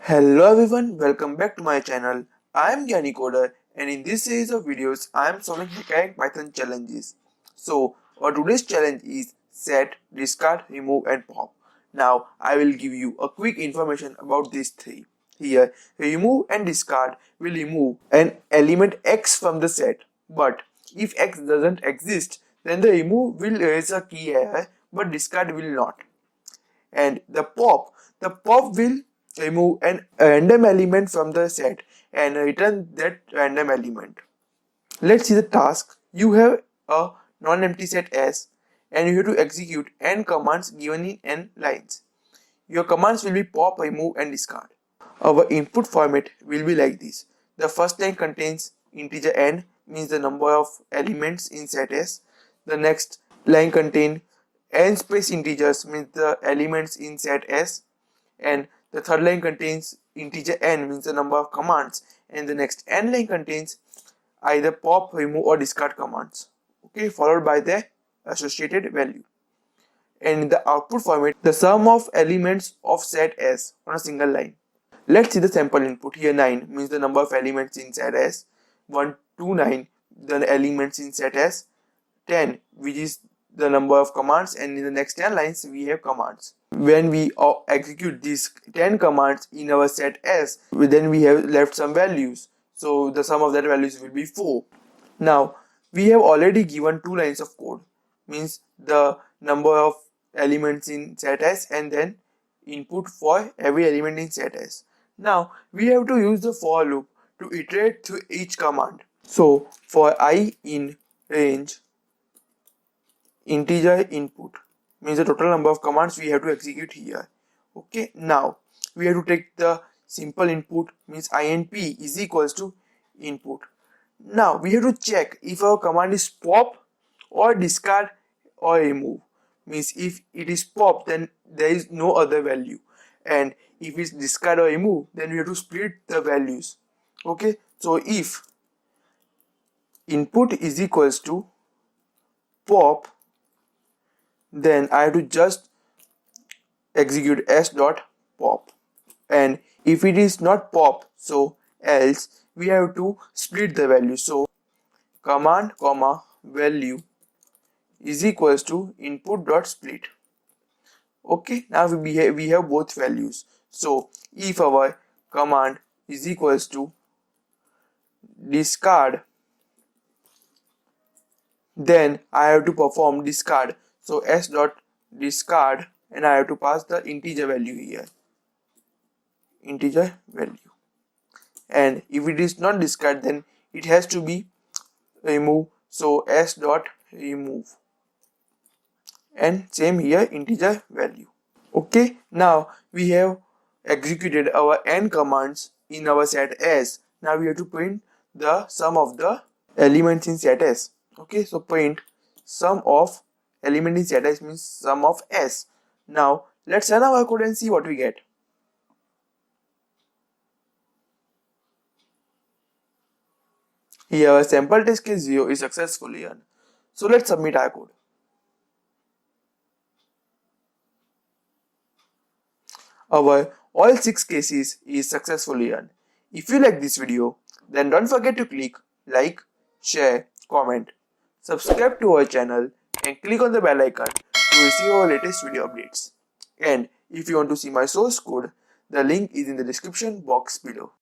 Hello everyone, welcome back to my channel. I am Gyaani and in this series of videos I am solving Hackerrank Python challenges. So our today's challenge is set, discard, remove and pop. Now I will give you a quick information about these three. Here remove and discard will remove an element x from the set, but if x doesn't exist then the remove will raise a key error but discard will not. And the pop will remove an random element from the set and return that random element. Let's see the task. You have a non-empty set S and you have to execute n commands given in n lines. Your commands will be pop, remove and discard. Our input format will be like this. The first line contains integer n, means the number of elements in set S. The next line contains n space integers, means the elements in set S. And the third line contains integer n, means the number of commands. And the next n line contains either pop, remove or discard commands. Okay, followed by the associated value. And in the output format, the sum of elements of set S on a single line. Let's see the sample input. Here 9 means the number of elements in set S, 1, 2, 9 the elements in set S, 10 which is the number of commands, and in the next 10 lines we have commands. When we execute these 10 commands in our set S, then we have left some values. So the sum of that values will be 4. Now we have already given 2 lines of code, means the number of elements in set S and then input for every element in set S. Now we have to use the for loop to iterate through each command. So for I in range integer input means the total number of commands we have to execute here. Okay, now we have to take the simple input, means int is equals to input. Now we have to check if our command is pop or discard or remove. Means if it is pop then there is no other value, and if it's discard or remove then we have to split the values. Okay, so if input is equals to pop, then I have to just execute s dot pop, and if it is not pop, so else we have to split the value. So command comma value is equals to input dot split. Okay, now we have both values. So if our command is equals to discard, then I have to perform discard. So s dot discard, and I have to pass the integer value here, integer value. And if it is not discard, then it has to be remove. So s dot remove, and same here integer value. Okay, now we have executed our n commands in our set S. Now we have to print the sum of the elements in set S. Okay, so print sum of element in set S means sum of S. Now let's run our code and see what we get. Here our sample test case 0 is successfully run. So let's submit our code. Our all 6 cases is successfully run. If you like this video, then don't forget to click like, share, comment, subscribe to our channel and click on the bell icon to receive our latest video updates. And if you want to see my source code, the link is in the description box below.